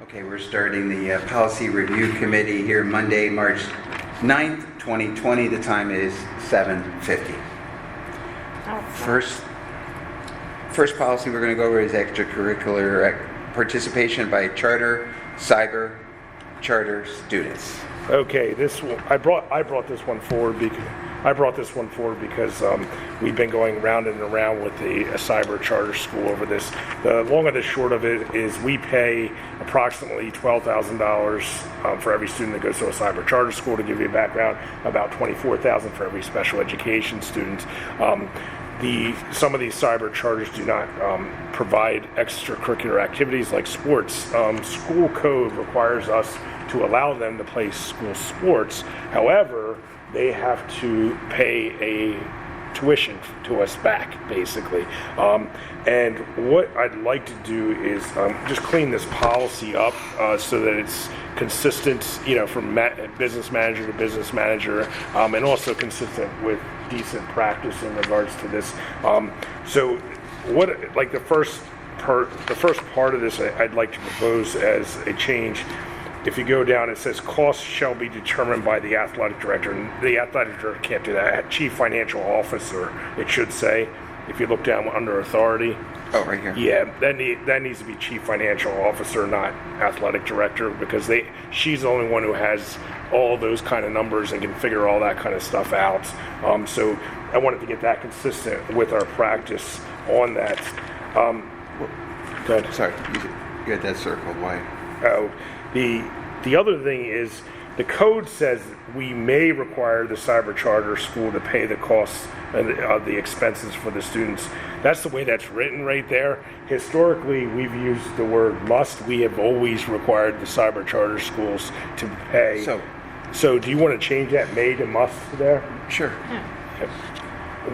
Okay, we're starting the Policy Review Committee here Monday, March 9th, 2020. The time is 7:50. First policy we're going to go over is extracurricular participation by charter, cyber, charter students. Okay, I brought this one forward because we've been going round and around with the cyber charter school over this. The long and the short of it is we pay approximately $12,000 for every student that goes to a cyber charter school. To give you a background, about $24,000 for every special education student. Some of these cyber charters do not provide extracurricular activities like sports. School code requires us to allow them to play school sports. However, they have to pay a tuition to us back, basically. And what I'd like to do is just clean this policy up so that it's consistent, from business manager to business manager, and also consistent with decent practice in regards to this. So, the first part of this, I'd like to propose as a change. If you go down, it says costs shall be determined by the athletic director. And the athletic director can't do that. Chief financial officer, it should say. If you look down under authority. Oh, right here. Yeah, that needs to be chief financial officer, not athletic director, because she's the only one who has all those kind of numbers and can figure all that kind of stuff out. So I wanted to get that consistent with our practice on that. Go ahead. Sorry, you had that circled. Why? Oh. The other thing is the code says we may require the cyber charter school to pay the costs of the expenses for the students. That's the way that's written right there. Historically, we've used the word must. We have always required the cyber charter schools to pay. So do you want to change that may to must there? Sure. Yeah.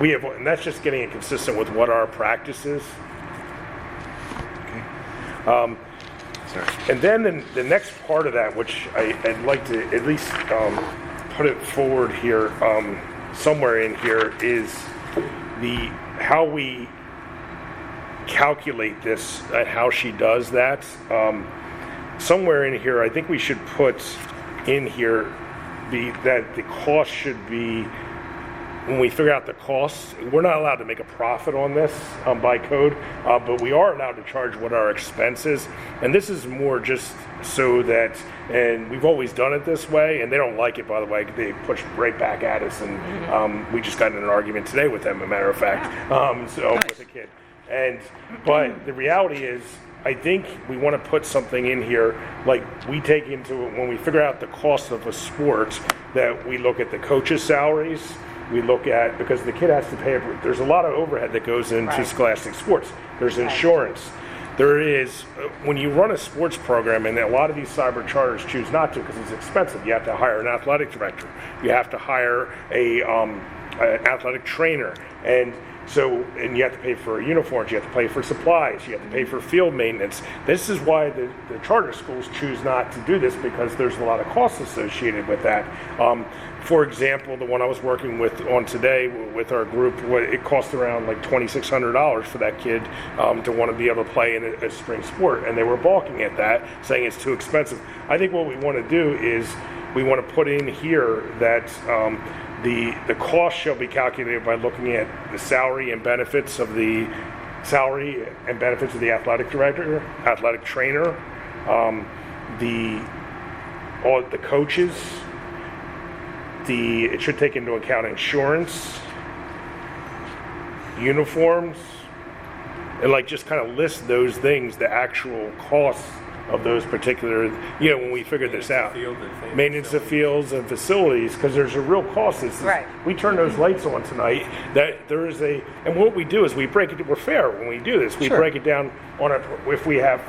We have, and that's just getting it consistent with what our practice is. Okay. And then the next part of that, which I'd like to at least put it forward here, somewhere in here, is how we calculate this and how she does that. Somewhere in here, I think we should put in here that the cost should be, when we figure out the costs, we're not allowed to make a profit on this by code, but we are allowed to charge what our expense is. And this is more just so that, and we've always done it this way, and they don't like it, by the way. They push right back at us, and we just got in an argument today with them, a matter of fact, with a kid. But the reality is, I think we want to put something in here, like we take into it when we figure out the cost of a sport, that we look at the coaches' salaries. We look at, because the kid has to pay, there's a lot of overhead that goes into scholastic sports. There's insurance. There is, when you run a sports program, and a lot of these cyber charters choose not to because it's expensive. You have to hire an athletic director. You have to hire an athletic trainer. And you have to pay for uniforms, you have to pay for supplies, you have to pay for field maintenance. This is why the charter schools choose not to do this, because there's a lot of costs associated with that. For example, the one I was working on today with our group, it cost around like $2,600 for that kid to want to be able to play in a spring sport, and they were balking at that, saying it's too expensive. I think what we want to do is we want to put in here that the cost shall be calculated by looking at the salary and benefits of the athletic director, athletic trainer, all the coaches. It should take into account insurance, uniforms, and just kind of list those things, the actual costs of those particular, when we figured this out. Maintenance of fields and facilities, because there's a real cost. We turn those lights on tonight, that there is and what we do is we break it, we're fair when we do this. We break it down if we have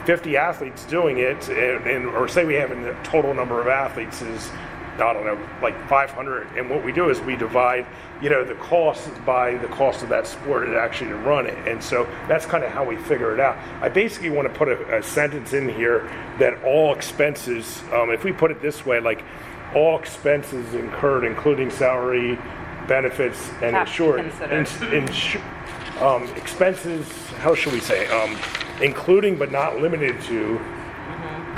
50 athletes doing it, or say we have a total number of athletes is, I don't know, like 500, and what we do is we divide, the cost by the cost of that sport and actually to run it, and so that's kind of how we figure it out. I basically want to put a sentence in here that all expenses, if we put it this way, like all expenses incurred, including salary, benefits, and insurance, expenses, how should we say, including but not limited to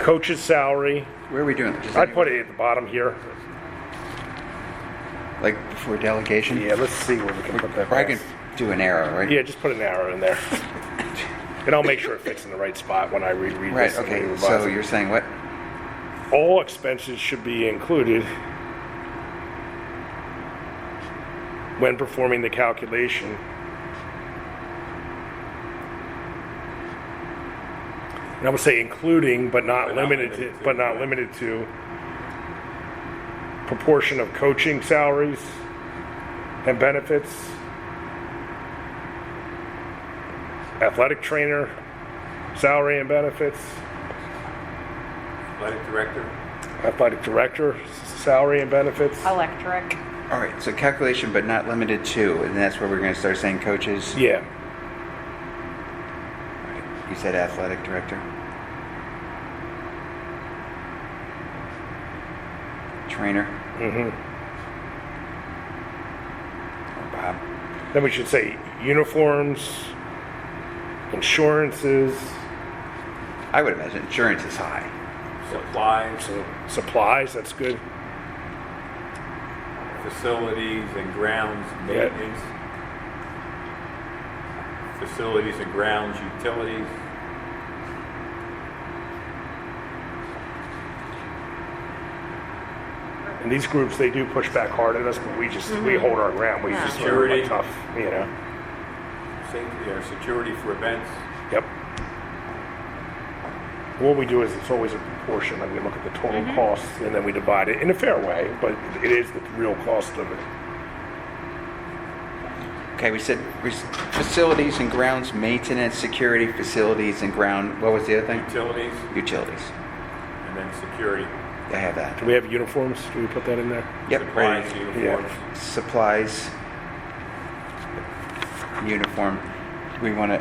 Coach's salary, Where are we doing? Just I'd put it at the bottom here. like before delegation? Yeah, let's see where we can put that. Probably past. can do an arrow, right? Yeah, just put an arrow in there. And I'll make sure it fits in the right spot when I reread Right, this. and okay, revise so it. you're saying what? All expenses should be included when performing the calculation. And I would say including, but not limited to proportion of coaching salaries and benefits, athletic trainer salary and benefits, athletic director salary and benefits. Electric. All right, so calculation but not limited to, and that's where we're going to start saying coaches. Yeah. You said athletic director. Trainer. Mm-hmm. Or Bob. Then we should say uniforms, insurances, I would imagine insurance is high. supplies, that's good. Facilities and grounds maintenance. Facilities and grounds utilities. And these groups, they do push back hard at us, but we hold our ground. We just Security. are tough, you know. Safety or security for events. Yep. What we do is it's always a proportion. I mean, we look at the total costs and then we divide it in a fair way, but it is the real cost of it. Okay, we said facilities and grounds maintenance, security, facilities and ground, what was the other thing? Utilities Utilities. and then security. I have that. Do we have uniforms? Do we put that in there? Yep, Supplies, right. uniforms. Supplies, uniform. Do we want to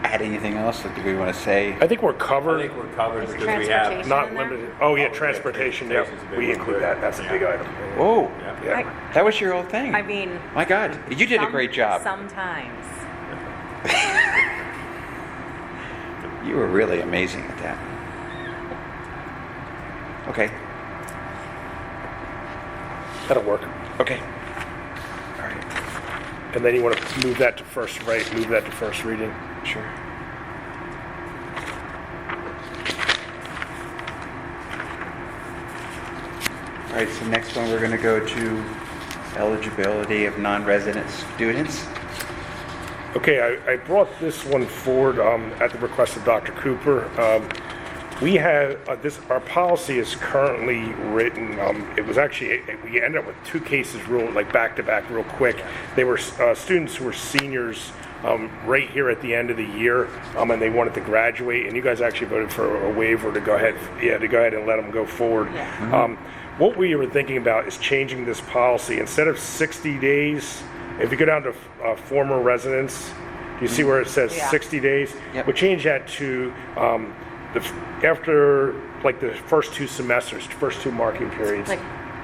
add anything else, or do we want to say? I think we're I covered. think we're covered Is because we have. transportation Not in there? limited. Oh yeah, Oh, yeah, transportation. Yeah, transportation's a big we one, include too. that. That's a big item. Oh, Yeah. that was your whole thing. I mean, My God, you did a great job. Sometimes. You were really amazing at that. Okay. That'll work. Okay. All right. And then you want to move that to first, right? Move that to first reading. Sure. All right, so next one we're going to go to eligibility of non-resident students. Okay, I brought this one forward at the request of Dr. Cooper. We have our policy is currently written. It was actually we ended up with two cases back to back real quick. They were students who were seniors right here at the end of the year, and they wanted to graduate. And you guys actually voted for a waiver to go ahead, and let them go forward. Yeah. What we were thinking about is changing this policy instead of 60 days. If you go down to former residents, you see where it says 60 days. Yep. We'll change that to after like the first two semesters, first two marking periods.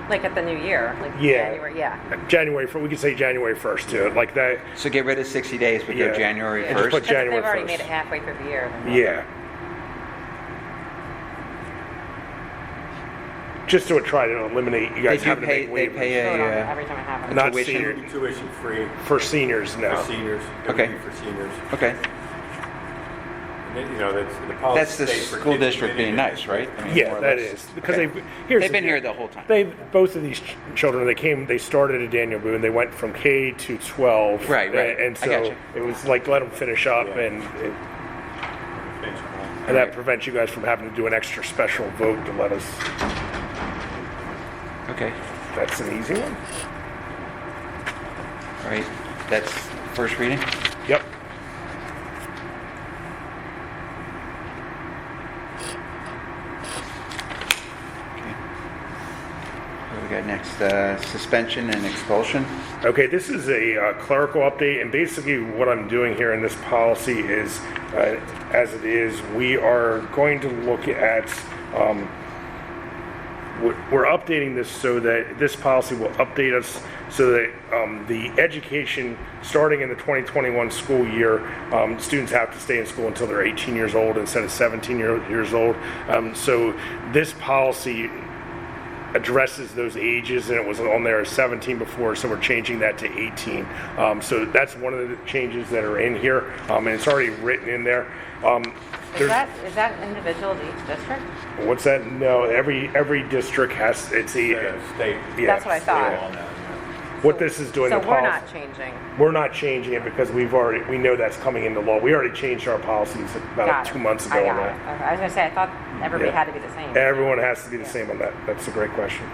Like at the new year. Like Yeah. January, yeah. January, we could say January 1st too, like that. So get rid of 60 days, but Yeah. go January Yeah. Just 1st. put Because if January they've already 1st. made it halfway through the year. then Yeah. Just to try to eliminate you guys They do having pay- to they make pay waivers. a- vote on it Yeah. every time it happens. Not tuition. senior, Tuition free for seniors for now. seniors. Okay. Everything for seniors. Okay. And then, that's the policy. That's the states for school kids district being committed. nice, right? I mean, more Yeah, or that less. is because Okay. here's They've the been deal. here the whole time. Both of these children, they started at Daniel Boone. They went from K to 12. Right. And I so gotcha. it was like let them finish up, Yeah. and Finish them that Right. prevents you guys from having to do an extra special vote to let us. Okay. That's an easy one. All right. That's first reading. Yep. Okay. What do we got next? Suspension and expulsion. Okay, this is a clerical update, and basically what I'm doing here in this policy is, as it is, we are going to look at we're updating this so that this policy will update us so that the education starting in the 2021 school year, students have to stay in school until they're 18 years old instead of 17 years old. So this policy addresses those ages, and it was on there as 17 before, so we're changing that to 18. So that's one of the changes that are in here, and it's already written in there. Is that individual to each district? What's that? No, every district has, it's a, State. yeah. That's what I thought. on that, What this is doing, So the we're policy. not changing. We're not changing it because we know that's coming into law. We already changed our policies about Got it. 2 months ago I on got that. it. Okay. I was gonna say, I thought everybody Yeah. had to be the same. Everyone has to be the same on that. That's a great question.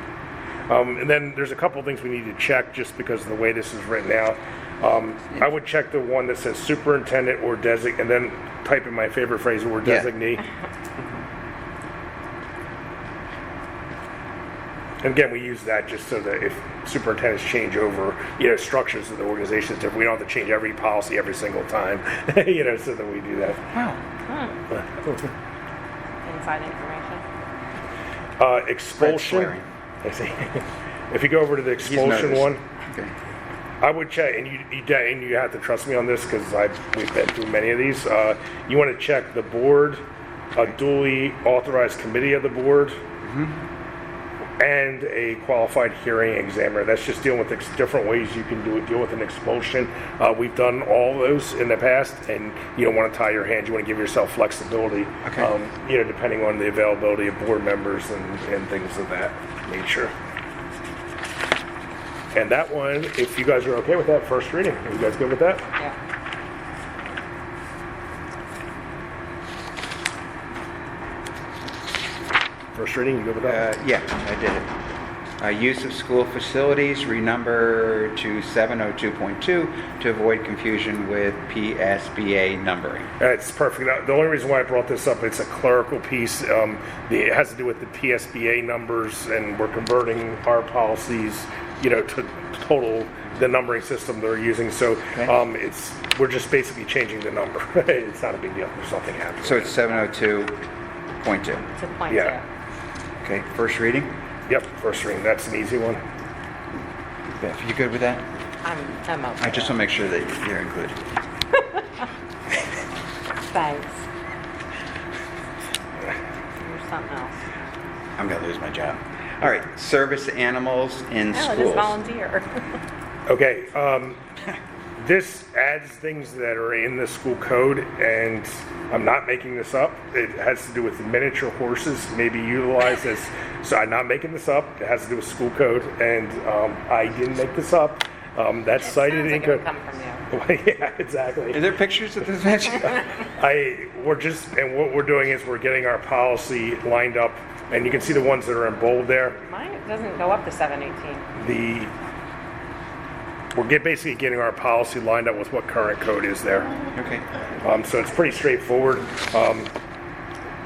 And then there's a couple things we need to check just because of the way this is written out. I would check the one that says superintendent or designate, and then type in my favorite phrase, or Yeah. designee. And again, we use that just so that if superintendents change over, structures of the organization is different, we don't have to change every policy every single time, so that we do that. Wow. Inside information. Expulsion. swearing. I see. If you go over to the expulsion nervous. one, Okay. I would check, and you have to trust me on this because we've been through many of these. You want to check the board, a duly authorized committee of the board, and a qualified hearing examiner. That's just dealing with different ways you can deal with an expulsion. We've done all those in the past, and you don't want to tie your hands. You want to give yourself flexibility, Okay. Depending on the availability of board members and things of that nature. And that one, if you guys are okay with that, first reading. Are you guys good with that? Yeah. First reading, you good with that? Yeah, I did it. Use of school facilities, renumber to 702.2 to avoid confusion with PSBA numbering. It's perfect. Now, the only reason why I brought this up, it's a clerical piece. It has to do with the PSBA numbers, and we're converting our policies, to total the numbering system they're using. So Okay. we're just basically changing the number. It's not a big deal. There's nothing happening. So it's 702.2. It's a point Yeah. Okay, first reading. Yep, first reading. That's an easy one. Beth, you good with that? I'm okay. I just want to make sure that you're included. Thanks. You're something else. I'm going to lose my job. All right, service animals in Oh, schools. just volunteer. Okay, this adds things that are in the school code, and I'm not making this up. It has to do with miniature horses, maybe utilized as, so I'm not making this up. It has to do with school code, and I didn't make this up. That's It cited sounds in like it code. would come from you. Yeah, exactly. Are there pictures of this match? What we're doing is we're getting our policy lined up, and you can see the ones that are in bold there. Mine doesn't go up to 718. We're basically getting our policy lined up with what current code is there. Okay. So it's pretty straightforward.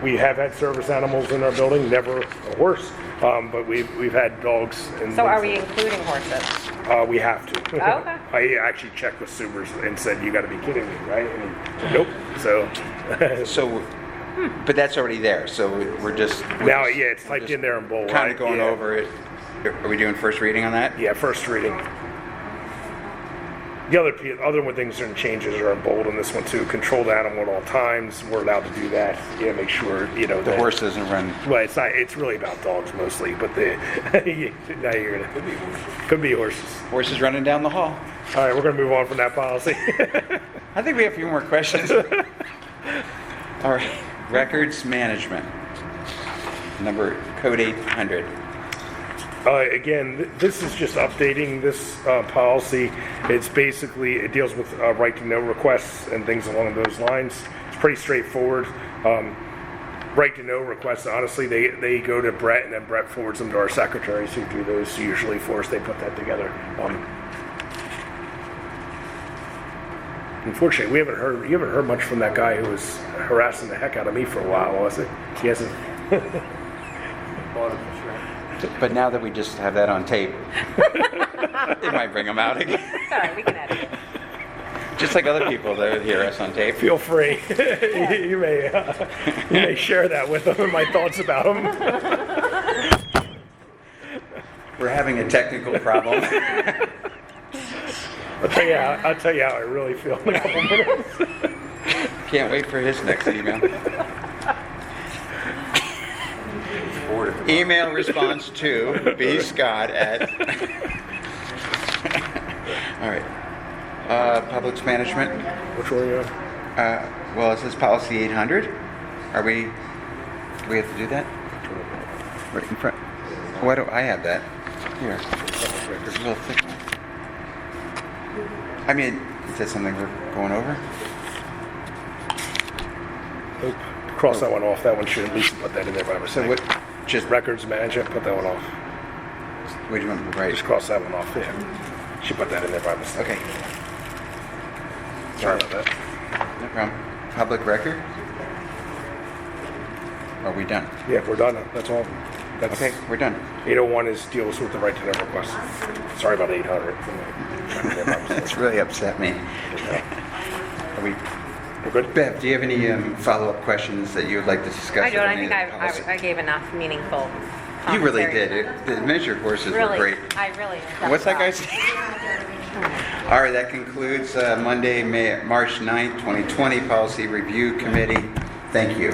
We have had service animals in our building, never a horse, but we've had dogs. And So are we including horses? We have to. Oh, okay. I actually checked with Subers and said, "You got to be kidding me, right?" And he said, nope. So So, but that's already there. So we're just now, yeah, it's typed in there in bold. kind of going Yeah. over it. Are we doing first reading on that? Yeah, first reading. The other one things and changes are in bold on this one too. Control the animal at all times. We're allowed to do that. Yeah, make sure The that- horse doesn't run. Well, it's not. It's really about dogs mostly, but now you're gonna could be horses. Horses running down the hall. All right, we're gonna move on from that policy. I think we have a few more questions. All right, records management. Number code 800. Again, this is just updating this policy. It deals with right to know requests and things along those lines. It's pretty straightforward. Right to know requests, honestly, they go to Brett, and then Brett forwards them to our secretaries who do those usually for us. They put that together. Unfortunately, you haven't heard much from that guy who was harassing the heck out of me for a while, was it? He hasn't. But now that we just have that on tape, it might bring them out again. It's all right, we can edit it. Just like other people that hear us on tape. Feel free. You may share that with them and my thoughts about them. We're having a technical problem. I'll tell you how I really feel in a couple minutes. Can't wait for his next email. Board at the Email response to bscott at... All right. Public management. Which one are you on? Well, it says policy 800. Do we have to do that? Right in front. Why do I have that? Here. It's a little thick one. I mean, is that something we're going over? Cross that one off. That one should at least put that in there by mistake. So what, just, Records management, put that one off. what do you want to write? Just cross that one off. Yeah. Should put that in there by mistake. Okay, Sorry about that. no problem. Public record? Are we done? Yeah, we're done. That's all. That's Okay, we're done. 801 deals with the right to know request. Sorry about 800. That's really upset me. Are we, We're good? Bev, do you have any follow-up questions that you would like to discuss? I don't. I with any think of the policy? I gave enough meaningful You really commentary. did. The miniature courses were Really, great. I really. What's that guy say? All right, that concludes Monday, March 9th, 2020 Policy Review Committee. Thank you.